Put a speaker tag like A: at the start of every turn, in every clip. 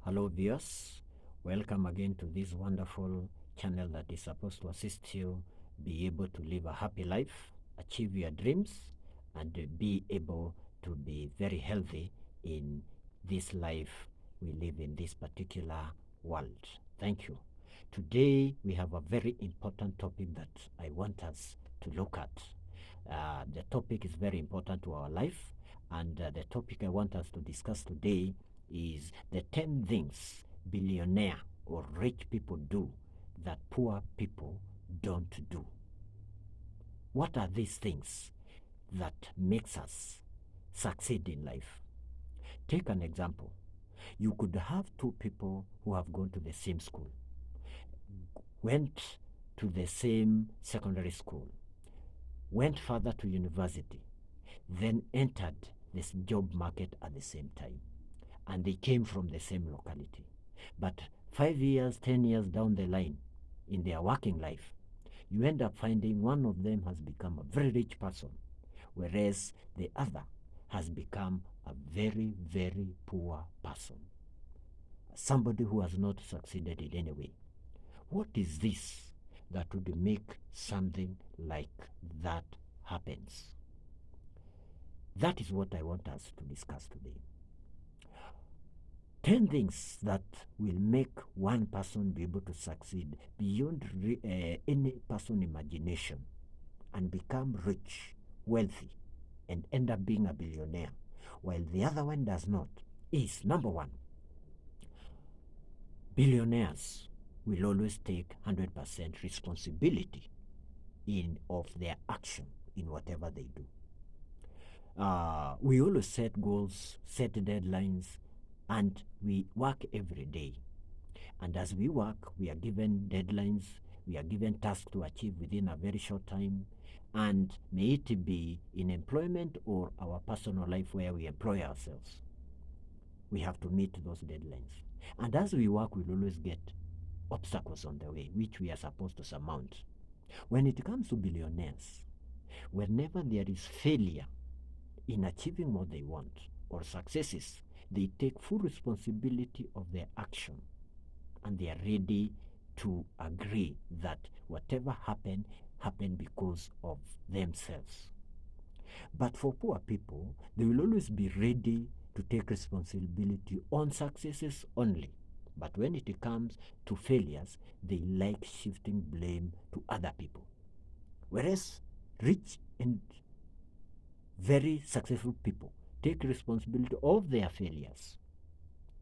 A: Hello viewers, welcome again to this wonderful channel that is supposed to assist you be able to live a happy life, achieve your dreams, and be able to be very healthy in this life we live in this particular world. Thank you. Today we have a very important topic that I want us to look at. The topic is very important to our life, and the topic I want us to discuss today is the 10 things billionaire or rich people do that poor people don't do. What are these things that makes us succeed in life? Take an example. You could have two people who have gone to the same school, went to the same secondary school, went further to university, then entered this job market at the same time, and they came from the same locality. But 5 years, 10 years down the line in their working life, you end up finding one of them has become a very rich person, whereas the other has become a very, very poor person. Somebody who has not succeeded in any way. What is this that would make something like that happens? That is what I want us to discuss today. 10 things that will make one person be able to succeed beyond any person imagination and become rich, wealthy, and end up being a billionaire, while the other one does not, is number one, billionaires will always take 100% responsibility of their action in whatever they do. We always set goals, set deadlines, and we work every day. And as we work, we are given deadlines, we are given tasks to achieve within a very short time, and may it be in employment or our personal life where we employ ourselves. We have to meet those deadlines. And as we work, we'll always get obstacles on the way, which we are supposed to surmount. When it comes to billionaires, whenever there is failure in achieving what they want or successes, they take full responsibility of their action, and they are ready to agree that whatever happened because of themselves. But for poor people, they will always be ready to take responsibility on successes only. But when it comes to failures, they like shifting blame to other people. Whereas rich and very successful people take responsibility of their failures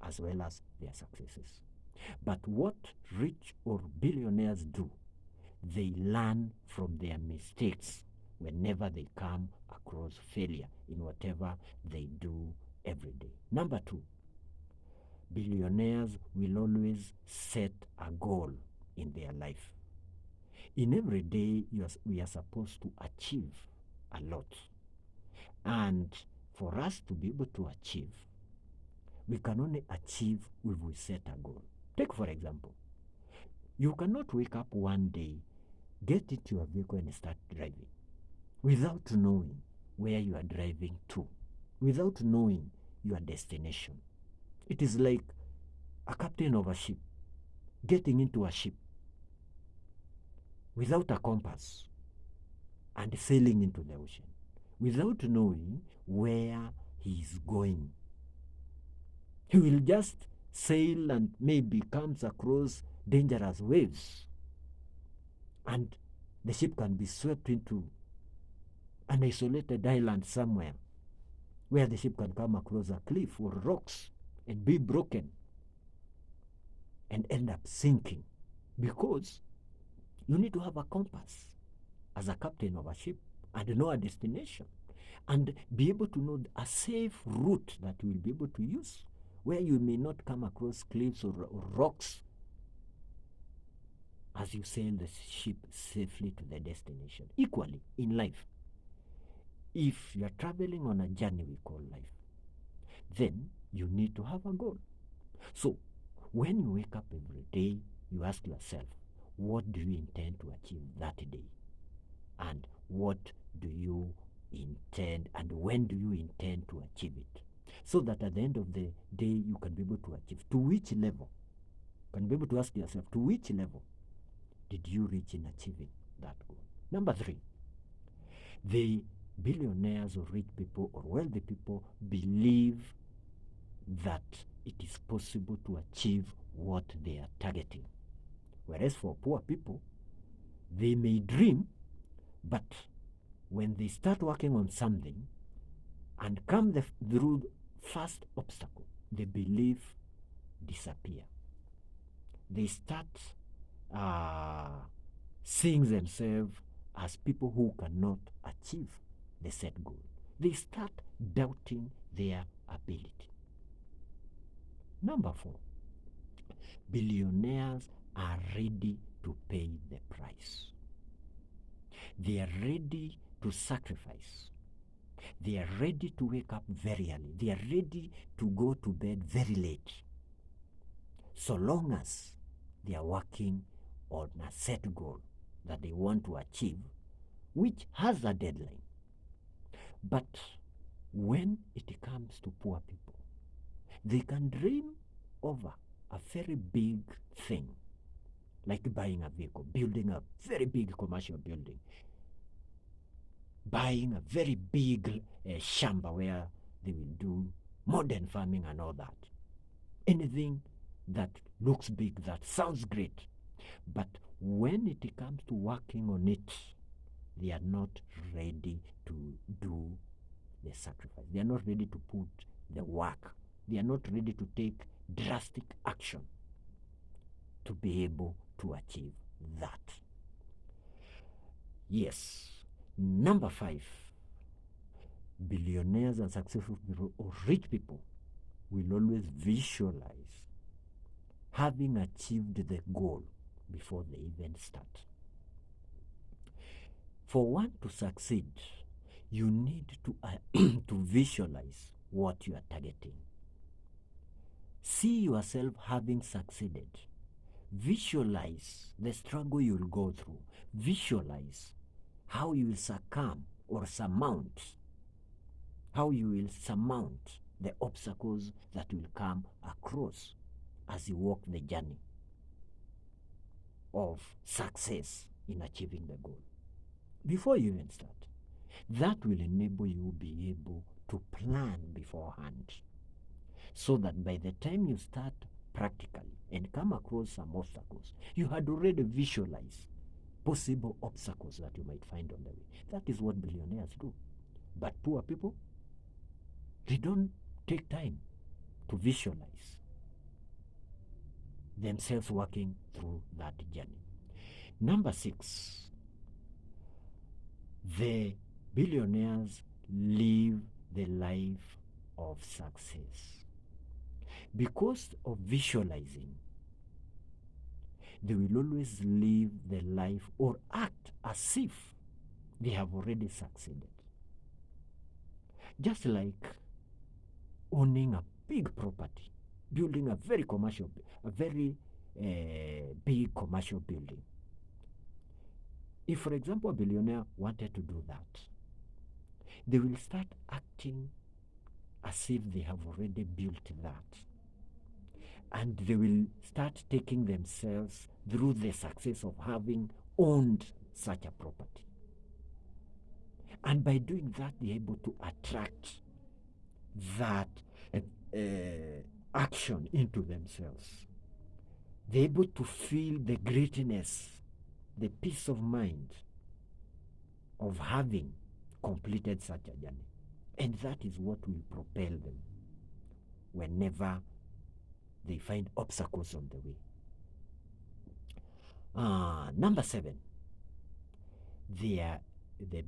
A: as well as their successes. But what rich or billionaires do, they learn from their mistakes whenever they come across failure in whatever they do every day. Number two, billionaires will always set a goal in their life. In every day, we are supposed to achieve a lot. And for us to be able to achieve, we can only achieve if we set a goal. Take, for example, you cannot wake up one day, get into your vehicle and start driving without knowing where you are driving to, without knowing your destination. It is like a captain of a ship getting into a ship without a compass and sailing into the ocean, without knowing where he is going. He will just sail and maybe comes across dangerous waves, and the ship can be swept into an isolated island somewhere where the ship can come across a cliff or rocks and be broken and end up sinking, because you need to have a compass as a captain of a ship and know a destination and be able to know a safe route that you will be able to use where you may not come across cliffs or rocks as you sail the ship safely to the destination. Equally, in life, if you are traveling on a journey we call life, then you need to have a goal. So, when you wake up every day, you ask yourself, what do you intend to achieve that day? And what do you intend, and when do you intend to achieve it? so that at the end of the day you can be able to achieve. To which level? You can be able to ask yourself, to which level did you reach in achieving that goal? Number 3, the billionaires or rich people or wealthy people believe that it is possible to achieve what they are targeting. Whereas for poor people, they may dream, but when they start working on something and come through the first obstacle, the belief disappear. They start seeing themselves as people who cannot achieve the set goal. They start doubting their ability. Number 4, billionaires are ready to pay the price. They are ready to sacrifice. They are ready to wake up very early. They are ready to go to bed very late, so long as they are working on a set goal that they want to achieve, which has a deadline. But when it comes to poor people, they can dream over a very big thing, like buying a vehicle, building a very big commercial building, buying a very big shamba where they will do modern farming and all that. Anything that looks big, that sounds great. But when it comes to working on it, they are not ready to do the sacrifice. They are not ready to put the work. They are not ready to take drastic action to be able to achieve that. Yes. Number 5, billionaires and successful people or rich people will always visualize having achieved the goal before they even start. For one to succeed, you need to to visualize what you are targeting. See yourself having succeeded. Visualize the struggle you will go through. Visualize how you will succumb or surmount, how you will surmount the obstacles that will come across as you walk the journey of success in achieving the goal. Before you even start, that will enable you be able to plan beforehand, so that by the time you start practically and come across some obstacles, you had already visualized possible obstacles that you might find on the way. That is what billionaires do. But poor people, they don't take time to visualize themselves working through that journey. Number 6, the billionaires live the life of success. Because of visualizing, they will always live the life or act as if they have already succeeded. Just like owning a big property, building a very big commercial building. If, for example, a billionaire wanted to do that, they will start acting as if they have already built that. And they will start taking themselves through the success of having owned such a property. And by doing that, they're able to attract that action into themselves. They're able to feel the greatness, the peace of mind of having completed such a journey. And that is what will propel them whenever they find obstacles on the way. Number 7, the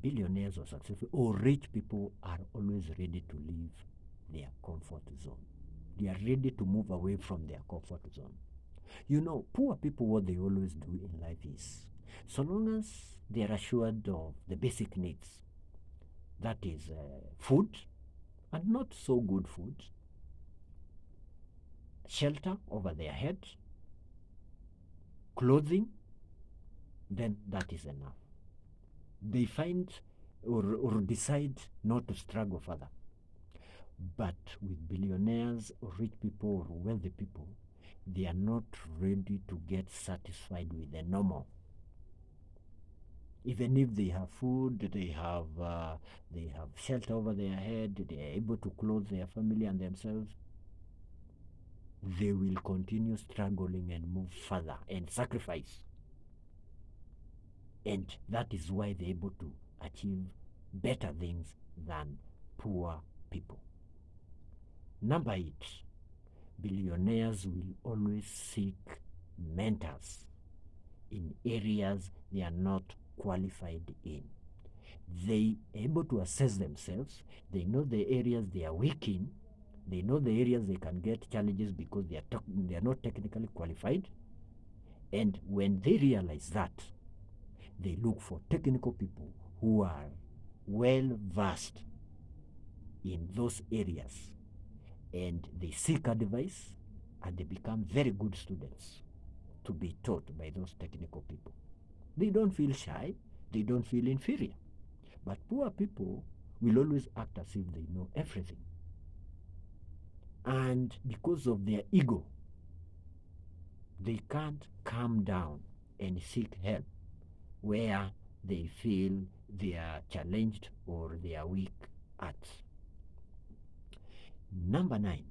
A: billionaires or successful or rich people are always ready to leave their comfort zone. They are ready to move away from their comfort zone. You know, poor people, what they always do in life is, so long as they are assured of the basic needs, that is food, and not so good food, shelter over their head, clothing, then that is enough. They find or decide not to struggle further. But with billionaires or rich people or wealthy people, they are not ready to get satisfied with the normal. Even if they have food, they have shelter over their head, they are able to clothe their family and themselves, they will continue struggling and move further and sacrifice. And that is why they're able to achieve better things than poor people. Number 8, billionaires will always seek mentors in areas they are not qualified in. They are able to assess themselves. They know the areas they are weak in. They know the areas they can get challenges because they are not technically qualified. And when they realize that, they look for technical people who are well versed in those areas, and they seek advice, and they become very good students to be taught by those technical people. They don't feel shy, they don't feel inferior. But poor people will always act as if they know everything. And because of their ego, they can't calm down and seek help where they feel they are challenged or they are weak at. Number 9,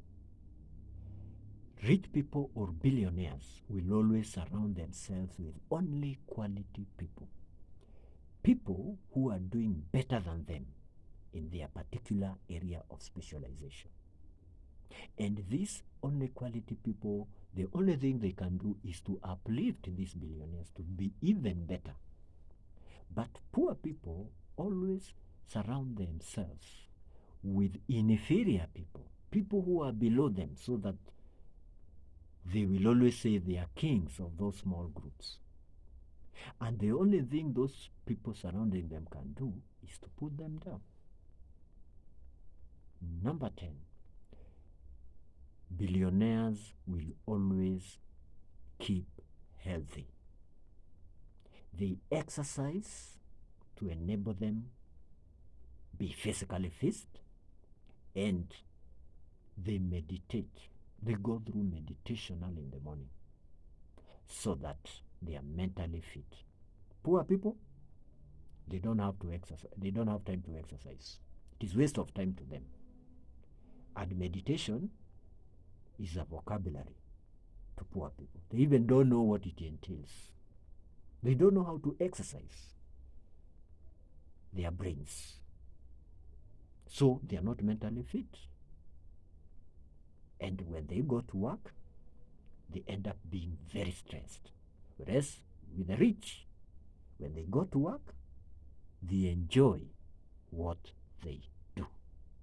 A: rich people or billionaires will always surround themselves with only quality people. People who are doing better than them in their particular area of specialization. And these only quality people, the only thing they can do is to uplift these billionaires to be even better. But poor people always surround themselves with inferior people, people who are below them, so that they will always say they are kings of those small groups. And the only thing those people surrounding them can do is to put them down. Number 10, billionaires will always keep healthy. They exercise to enable them be physically fit, and they meditate. They go through meditation early in the morning so that they are mentally fit. Poor people, they don't have to exercise. They don't have time to exercise. It is waste of time to them. And meditation is a vocabulary to poor people. They even don't know what it entails. They don't know how to exercise their brains. So they are not mentally fit. And when they go to work, they end up being very stressed. Whereas with the rich, when they go to work, they enjoy what they